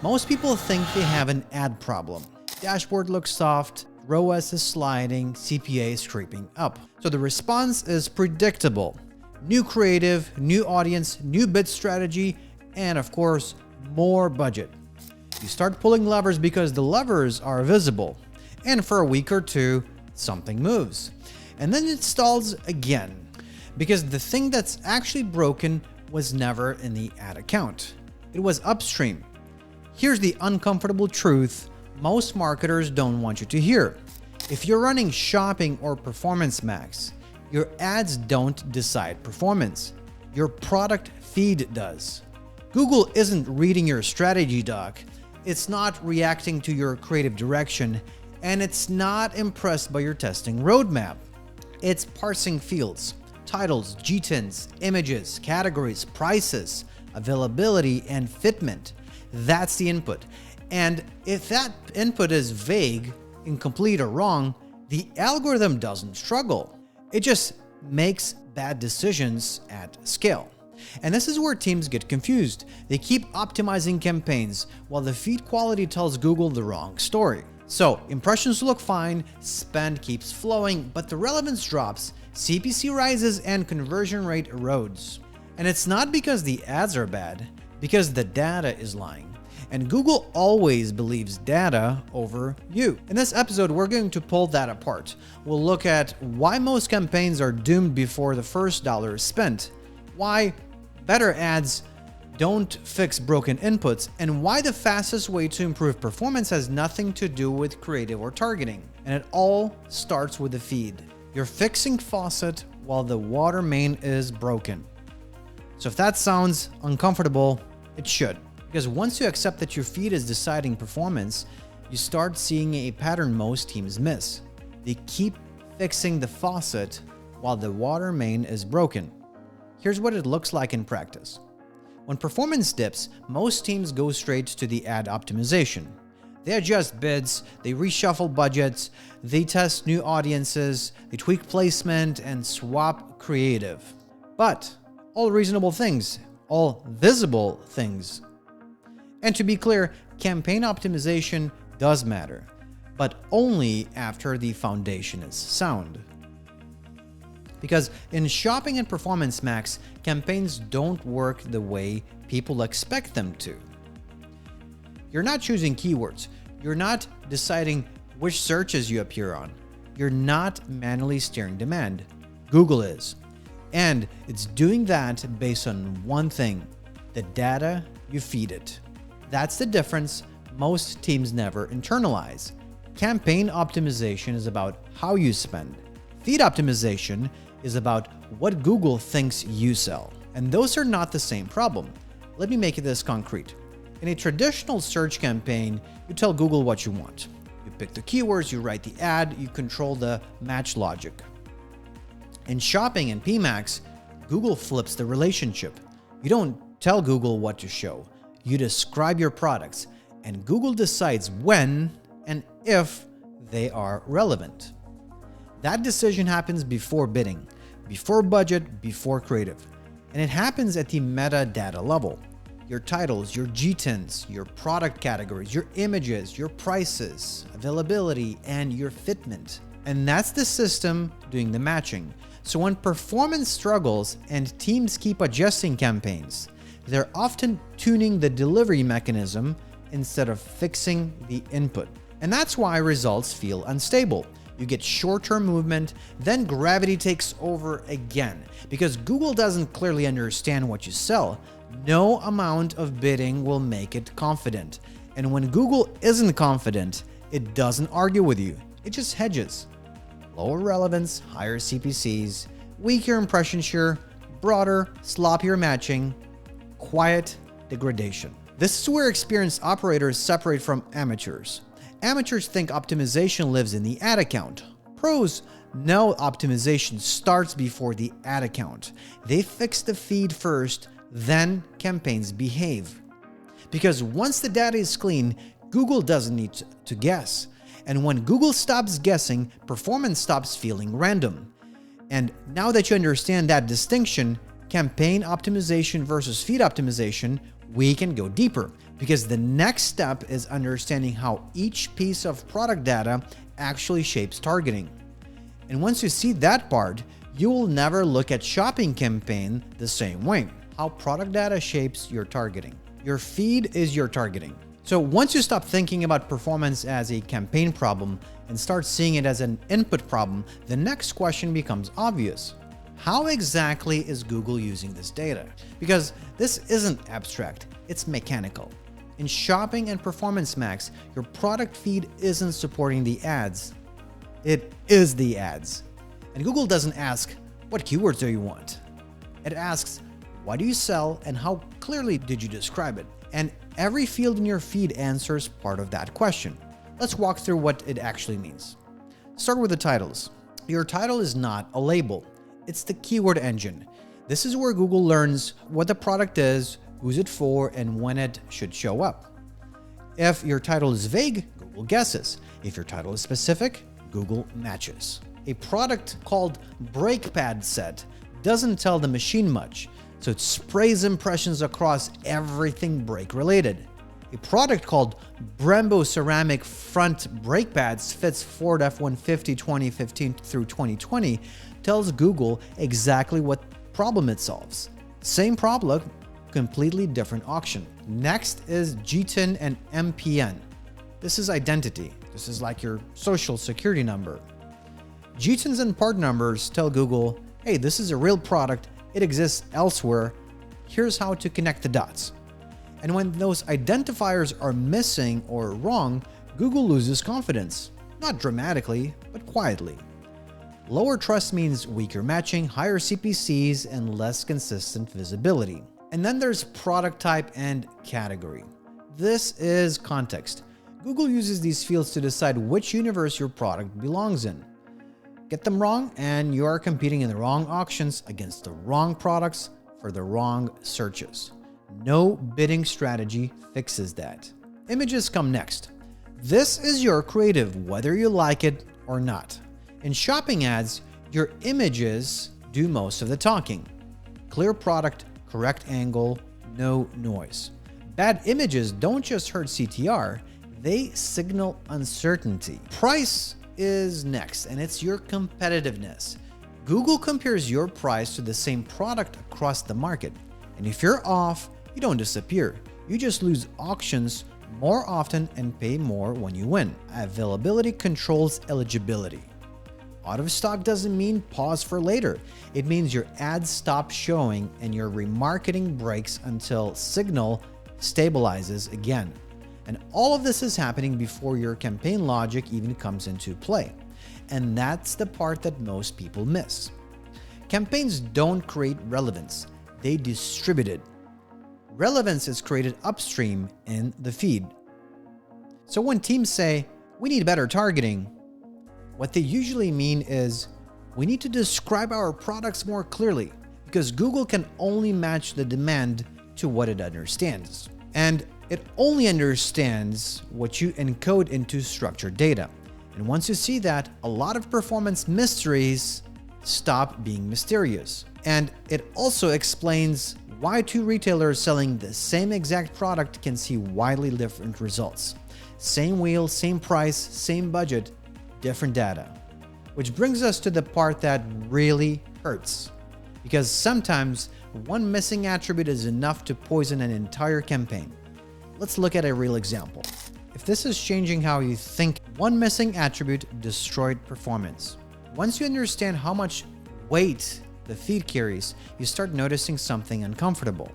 Most people think they have an ad problem. Dashboard looks soft, ROAS is sliding, CPA is creeping up. So the response is predictable. New creative, new audience, new bid strategy, and of course, more budget. You start pulling levers because the levers are visible. And for a week or two, something moves. And then it stalls again. Because the thing that's actually broken was never in the ad account. It was upstream. Here's the uncomfortable truth most marketers don't want you to hear. If you're running Shopping or Performance Max, your ads don't decide performance. Your product feed does. Google isn't reading your strategy doc, it's not reacting to your creative direction, and it's not impressed by your testing roadmap. It's parsing fields, titles, GTINs, images, categories, prices, availability, and fitment. That's the input. And if that input is vague, incomplete, or wrong, the algorithm doesn't struggle. It just makes bad decisions at scale. And this is where teams get confused. They keep optimizing campaigns while the feed quality tells Google the wrong story. So impressions look fine, spend keeps flowing, but the relevance drops, CPC rises, and conversion rate erodes. And it's not because the ads are bad, because the data is lying. And Google always believes data over you. In this episode, we're going to pull that apart. We'll look at why most campaigns are doomed before the first dollar is spent, why better ads don't fix broken inputs, and why the fastest way to improve performance has nothing to do with creative or targeting. And it all starts with the feed. You're fixing faucet while the water main is broken. So if that sounds uncomfortable, it should. Because once you accept that your feed is deciding performance, you start seeing a pattern most teams miss. They keep fixing the faucet while the water main is broken. Here's what it looks like in practice. When performance dips, most teams go straight to the ad optimization. They adjust bids, they reshuffle budgets, they test new audiences, they tweak placement, and swap creative. But all reasonable things, all visible things. And to be clear, campaign optimization does matter, but only after the foundation is sound. Because in Shopping and Performance Max, campaigns don't work the way people expect them to. You're not choosing keywords. You're not deciding which searches you appear on. You're not manually steering demand. Google is. And it's doing that based on one thing, the data you feed it. That's the difference most teams never internalize. Campaign optimization is about how you spend. Feed optimization is about what Google thinks you sell. And those are not the same problem. Let me make this concrete. In a traditional search campaign, you tell Google what you want. You pick the keywords, you write the ad, you control the match logic. In Shopping and PMax, Google flips the relationship. You don't tell Google what to show. You describe your products, and Google decides when and if they are relevant. That decision happens before bidding, before budget, before creative. And it happens at the metadata level. Your titles, your GTINs, your product categories, your images, your prices, availability, and your fitment. And that's the system doing the matching. So when performance struggles and teams keep adjusting campaigns, they're often tuning the delivery mechanism instead of fixing the input. And that's why results feel unstable. You get short-term movement, then gravity takes over again. Because Google doesn't clearly understand what you sell, no amount of bidding will make it confident. And when Google isn't confident, it doesn't argue with you, it just hedges. Lower relevance, higher CPCs, weaker impression share, broader, sloppier matching, quiet degradation. This is where experienced operators separate from amateurs. Amateurs think optimization lives in the ad account. Pros know optimization starts before the ad account. They fix the feed first, then campaigns behave. Because once the data is clean, Google doesn't need to guess. And when Google stops guessing, performance stops feeling random. And now that you understand that distinction, campaign optimization versus feed optimization, we can go deeper. because the next step is understanding how each piece of product data actually shapes targeting. And once you see that part, you will never look at shopping campaign the same way. How product data shapes your targeting. Your feed is your targeting. So once you stop thinking about performance as a campaign problem and start seeing it as an input problem, the next question becomes obvious. How exactly is Google using this data? Because this isn't abstract, it's mechanical. In Shopping and Performance Max, your product feed isn't supporting the ads. It is the ads. And Google doesn't ask, what keywords do you want? It asks, what do you sell and how clearly did you describe it? And every field in your feed answers part of that question. Let's walk through what it actually means. Start with the titles. Your title is not a label. It's the keyword engine. This is where Google learns what the product is, who's it for, and when it should show up. If your title is vague, Google guesses. If your title is specific, Google matches. A product called brake pad set doesn't tell the machine much, so it sprays impressions across everything brake related. A product called Brembo ceramic front brake pads fits Ford F-150 2015 through 2020 tells Google exactly what problem it solves. Same problem, completely different auction. Next is GTIN and MPN. This is identity. This is like your social security number. GTINs and part numbers tell Google, hey, this is a real product, it exists elsewhere, here's how to connect the dots. And when those identifiers are missing or wrong, Google loses confidence. Not dramatically, but quietly. Lower trust means weaker matching, higher CPCs, and less consistent visibility. And then there's product type and category. This is context. Google uses these fields to decide which universe your product belongs in. Get them wrong, and you are competing in the wrong auctions against the wrong products for the wrong searches. No bidding strategy fixes that. Images come next. This is your creative, whether you like it or not. In shopping ads, your images do most of the talking. Clear product, correct angle, no noise. Bad images don't just hurt CTR, they signal uncertainty. Price is next, and it's your competitiveness. Google compares your price to the same product across the market. And if you're off, you don't disappear. You just lose auctions more often and pay more when you win. Availability controls eligibility. Out of stock doesn't mean pause for later. It means your ads stop showing and your remarketing breaks until signal stabilizes again. And all of this is happening before your campaign logic even comes into play. And that's the part that most people miss. Campaigns don't create relevance, they distribute it. Relevance is created upstream in the feed. So when teams say, we need better targeting, what they usually mean is, we need to describe our products more clearly, because Google can only match the demand to what it understands. And it only understands what you encode into structured data. And once you see that, a lot of performance mysteries stop being mysterious. And it also explains why two retailers selling the same exact product can see widely different results. Same wheel, same price, same budget, different data. Which brings us to the part that really hurts. Because sometimes one missing attribute is enough to poison an entire campaign. Let's look at a real example. If this is changing how you think, one missing attribute destroyed performance. Once you understand how much weight the feed carries, you start noticing something uncomfortable.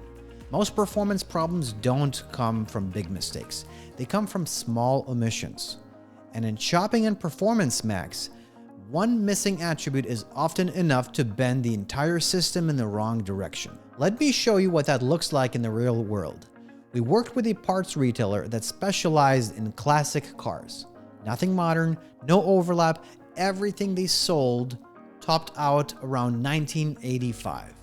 Most performance problems don't come from big mistakes. They come from small omissions. And in Shopping and Performance Max, one missing attribute is often enough to bend the entire system in the wrong direction. Let me show you what that looks like in the real world. We worked with a parts retailer that specialized in classic cars. Nothing modern, no overlap, everything they sold topped out around 1985.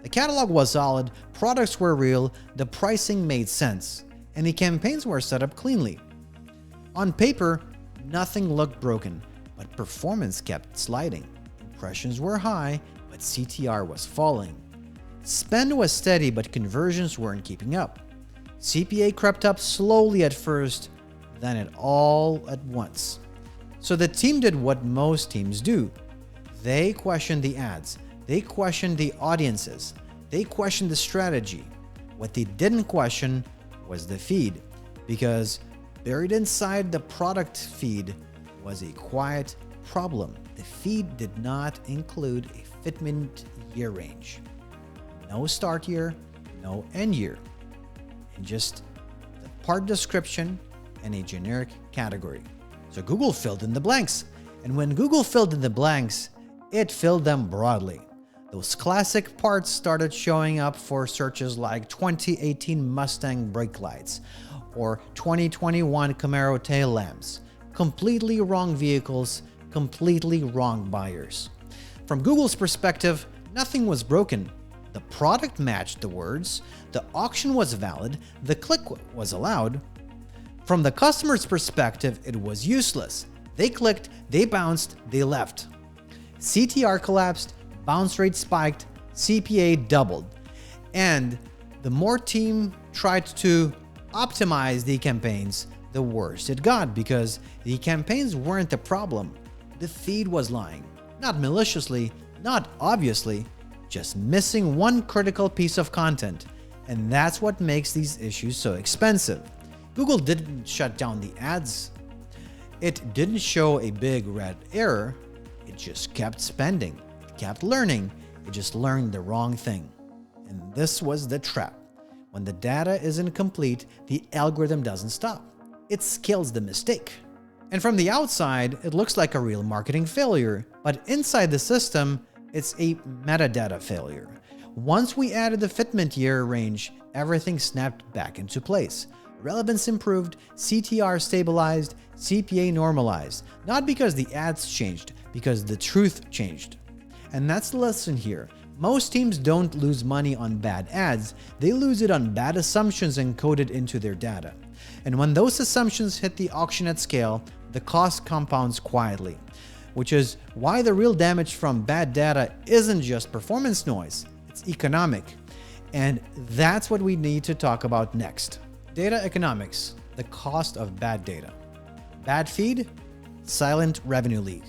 The catalog was solid, products were real, the pricing made sense, and the campaigns were set up cleanly. On paper, nothing looked broken, but performance kept sliding. Impressions were high, but CTR was falling. Spend was steady, but conversions weren't keeping up. CPA crept up slowly at first, then it all at once. So the team did what most teams do. They questioned the ads, they questioned the audiences, they questioned the strategy. What they didn't question was the feed, because buried inside the product feed was a quiet problem. The feed did not include a fitment year range. No start year, no end year, and just the part description and a generic category. So Google filled in the blanks. And when Google filled in the blanks, it filled them broadly. Those classic parts started showing up for searches like 2018 Mustang brake lights or 2021 Camaro tail lamps. Completely wrong vehicles, completely wrong buyers. From Google's perspective, nothing was broken. The product matched the words, the auction was valid, the click was allowed. From the customer's perspective, it was useless. They clicked, they bounced, they left. CTR collapsed, bounce rate spiked, CPA doubled. And the more team tried to optimize the campaigns, the worse it got, because the campaigns weren't the problem. The feed was lying. Not maliciously, not obviously, just missing one critical piece of content. And that's what makes these issues so expensive. Google didn't shut down the ads. It didn't show a big red error. It just kept spending. It kept learning. It just learned the wrong thing. And this was the trap. When the data isn't complete, the algorithm doesn't stop. It scales the mistake. And from the outside, it looks like a real marketing failure, but inside the system, it's a metadata failure. Once we added the fitment year range, everything snapped back into place. Relevance improved, CTR stabilized, CPA normalized. Not because the ads changed, because the truth changed. And that's the lesson here. Most teams don't lose money on bad ads, they lose it on bad assumptions encoded into their data. And when those assumptions hit the auction at scale, the cost compounds quietly. Which is why the real damage from bad data isn't just performance noise, it's economic. And that's what we need to talk about next. Data economics, the cost of bad data. Bad feed, silent revenue leak.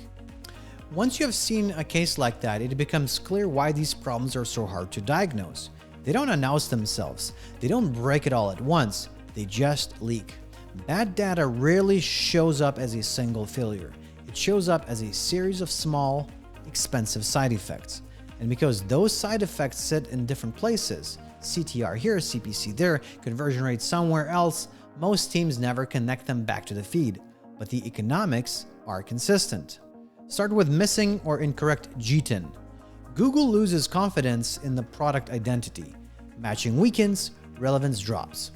Once you have seen a case like that, it becomes clear why these problems are so hard to diagnose. They don't announce themselves. They don't break it all at once. They just leak. Bad data rarely shows up as a single failure. It shows up as a series of small, expensive side effects. And because those side effects sit in different places, CTR here, CPC there, conversion rate somewhere else, most teams never connect them back to the feed. But the economics are consistent. Start with missing or incorrect GTIN. Google loses confidence in the product identity. Matching weakens, relevance drops.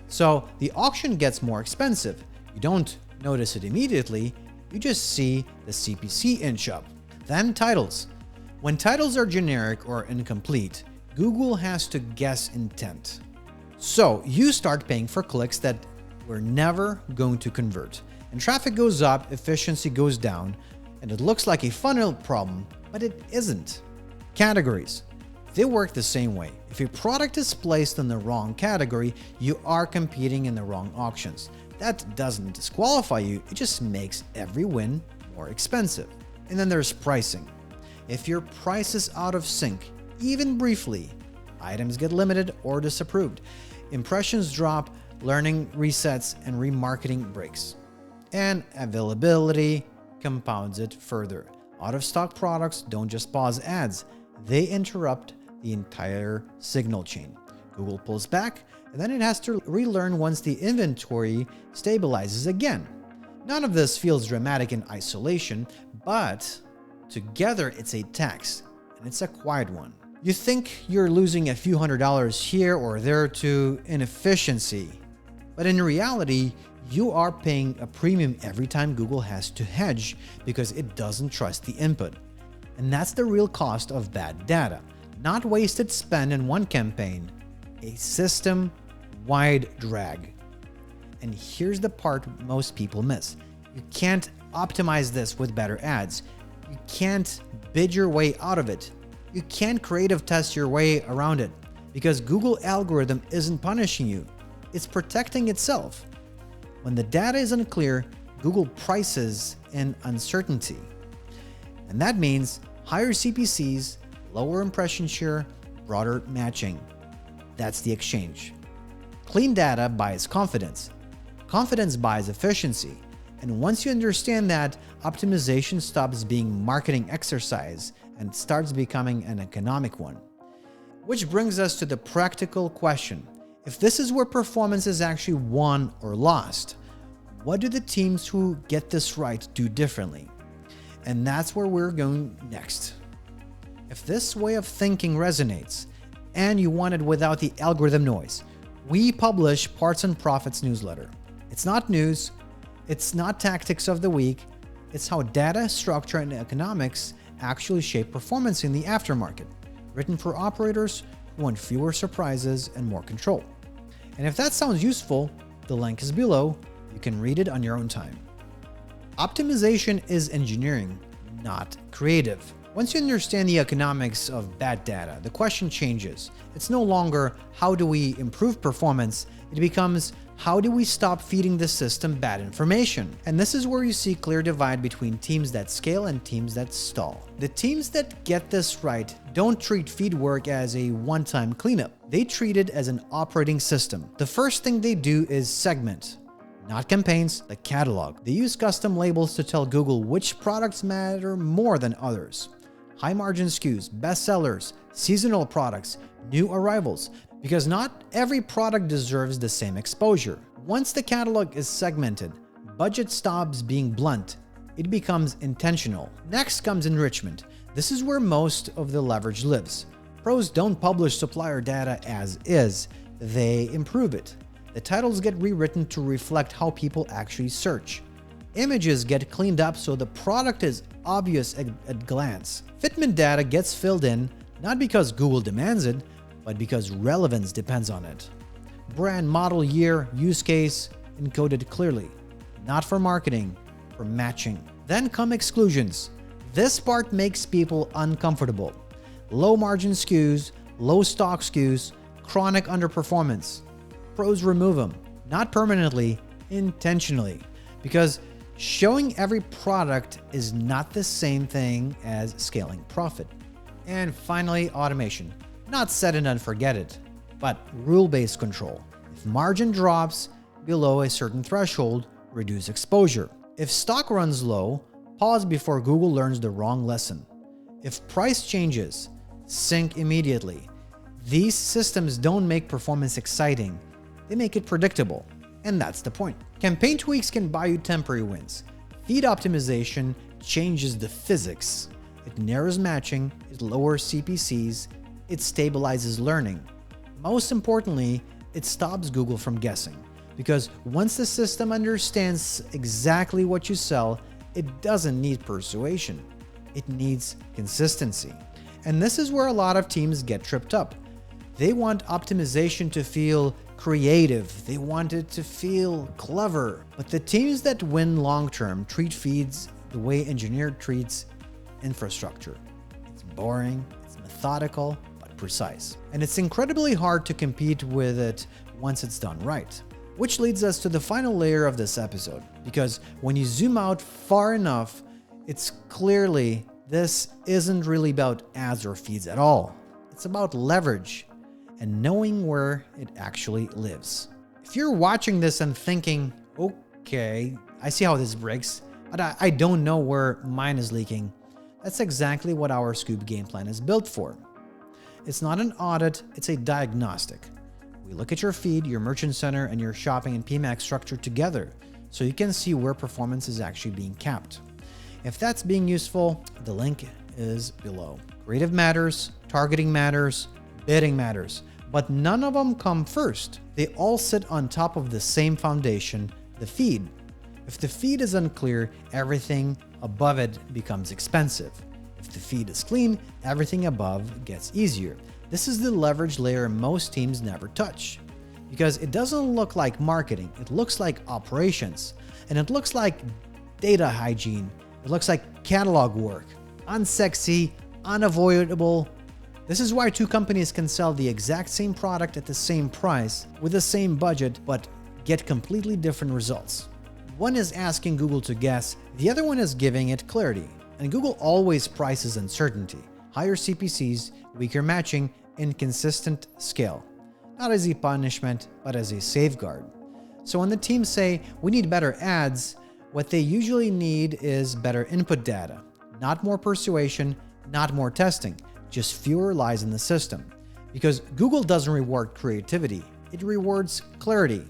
So the auction gets more expensive. You don't notice it immediately, you just see the CPC inch up. Then titles. When titles are generic or incomplete, Google has to guess intent. So you start paying for clicks that were never going to convert. And traffic goes up, efficiency goes down, and it looks like a funnel problem, but it isn't. Categories. They work the same way. If a product is placed in the wrong category, you are competing in the wrong auctions. That doesn't disqualify you, it just makes every win more expensive. And then there's pricing. If your price is out of sync, even briefly, items get limited or disapproved. Impressions drop, learning resets, and remarketing breaks. And availability compounds it further. Out-of-stock products don't just pause ads, they interrupt the entire signal chain. Google pulls back, and then it has to relearn once the inventory stabilizes again. None of this feels dramatic in isolation, but together it's a tax, and it's a quiet one. You think you're losing a few $100s here or there to inefficiency, but in reality, you are paying a premium every time Google has to hedge because it doesn't trust the input. And that's the real cost of bad data. Not wasted spend in one campaign, a system-wide drag. And here's the part most people miss. You can't optimize this with better ads. You can't bid your way out of it. You can't creative test your way around it because Google algorithm isn't punishing you. it's protecting itself. When the data is unclear, Google prices in uncertainty. And that means higher CPCs, lower impression share, broader matching. That's the exchange. Clean data buys confidence. Confidence buys efficiency. And once you understand that, optimization stops being marketing exercise and starts becoming an economic one. Which brings us to the practical question. If this is where performance is actually won or lost, what do the teams who get this right do differently? And that's where we're going next. If this way of thinking resonates, and you want it without the algorithm noise, we publish Parts and Profits newsletter. It's not news, it's not tactics of the week, it's how data, structure, and economics actually shape performance in the aftermarket, written for operators who want fewer surprises and more control. And if that sounds useful, the link is below. You can read it on your own time. Optimization is engineering, not creative. Once you understand the economics of bad data, the question changes. It's no longer how do we improve performance, it becomes how do we stop feeding the system bad information? And this is where you see clear divide between teams that scale and teams that stall. The teams that get this right don't treat feed work as a one-time cleanup. They treat it as an operating system. The first thing they do is segment. Not campaigns, the catalog. They use custom labels to tell Google which products matter more than others. High margin SKUs, bestsellers, seasonal products, new arrivals, because not every product deserves the same exposure. Once the catalog is segmented, budget stops being blunt. It becomes intentional. Next comes enrichment. This is where most of the leverage lives. Pros don't publish supplier data as is, they improve it. The titles get rewritten to reflect how people actually search. Images get cleaned up so the product is obvious at glance. Fitment data gets filled in, not because Google demands it, but because relevance depends on it. Brand, model, year, use case, encoded clearly. Not for marketing, for matching. Then come exclusions. This part makes people uncomfortable. Low margin SKUs, low stock SKUs, chronic underperformance. Pros remove them, not permanently, intentionally, because showing every product is not the same thing as scaling profit. And finally, automation. Not set it and forget it, but rule-based control. If margin drops below a certain threshold, reduce exposure. If stock runs low, pause before Google learns the wrong lesson. If price changes, sync immediately. These systems don't make performance exciting, they make it predictable. And that's the point. Campaign tweaks can buy you temporary wins. Feed optimization changes the physics. It narrows matching, it lowers CPCs, it stabilizes learning. Most importantly, it stops Google from guessing. Because once the system understands exactly what you sell, it doesn't need persuasion. It needs consistency. And this is where a lot of teams get tripped up. They want optimization to feel creative, they want it to feel clever. But the teams that win long-term treat feeds the way engineer treats infrastructure. It's boring, it's methodical, but precise. And it's incredibly hard to compete with it once it's done right. Which leads us to the final layer of this episode. Because when you zoom out far enough, it's clearly this isn't really about ads or feeds at all. It's about leverage and knowing where it actually lives. If you're watching this and thinking, okay, I see how this breaks, but I don't know where mine is leaking, that's exactly what our SCUBE game plan is built for. It's not an audit, it's a diagnostic. We look at your feed, your merchant center, and your shopping and PMAX structure together so you can see where performance is actually being capped. If that's being useful, the link is below. Creative matters, targeting matters, bidding matters, but none of them come first. They all sit on top of the same foundation, the feed. If the feed is unclear, everything above it becomes expensive. If the feed is clean, everything above gets easier. This is the leverage layer most teams never touch. Because it doesn't look like marketing, it looks like operations. And it looks like data hygiene. It looks like catalog work. Unsexy, unavoidable, This is why two companies can sell the exact same product at the same price with the same budget, but get completely different results. One is asking Google to guess, the other one is giving it clarity. And Google always prices uncertainty, higher CPCs, weaker matching, inconsistent scale. Not as a punishment, but as a safeguard. So when the teams say, we need better ads, what they usually need is better input data. Not more persuasion, not more testing, just fewer lies in the system. Because Google doesn't reward creativity, it rewards clarity.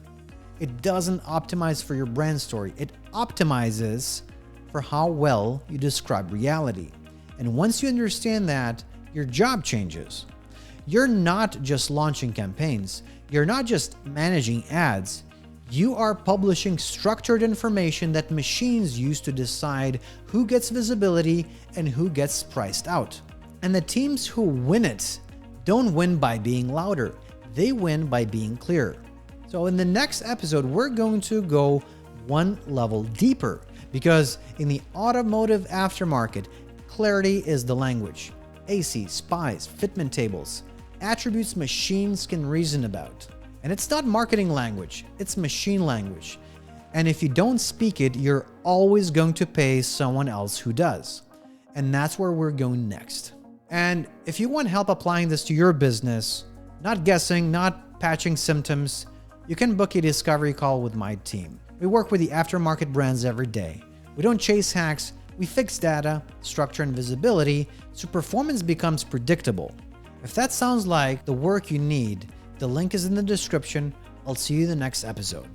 It doesn't optimize for your brand story, it optimizes for how well you describe reality. And once you understand that, your job changes. You're not just launching campaigns, you're not just managing ads, you are publishing structured information that machines use to decide who gets visibility and who gets priced out. And the teams who win it don't win by being louder, they win by being clear. So in the next episode, we're going to go one level deeper, because in the automotive aftermarket, clarity is the language. AC, spies, fitment tables, attributes machines can reason about. And it's not marketing language, it's machine language. And if you don't speak it, you're always going to pay someone else who does. And that's where we're going next. And if you want help applying this to your business, not guessing, not patching symptoms, you can book a discovery call with my team. We work with the aftermarket brands every day. We don't chase hacks, we fix data, structure, and visibility so performance becomes predictable. If that sounds like the work you need, the link is in the description. I'll see you in the next episode.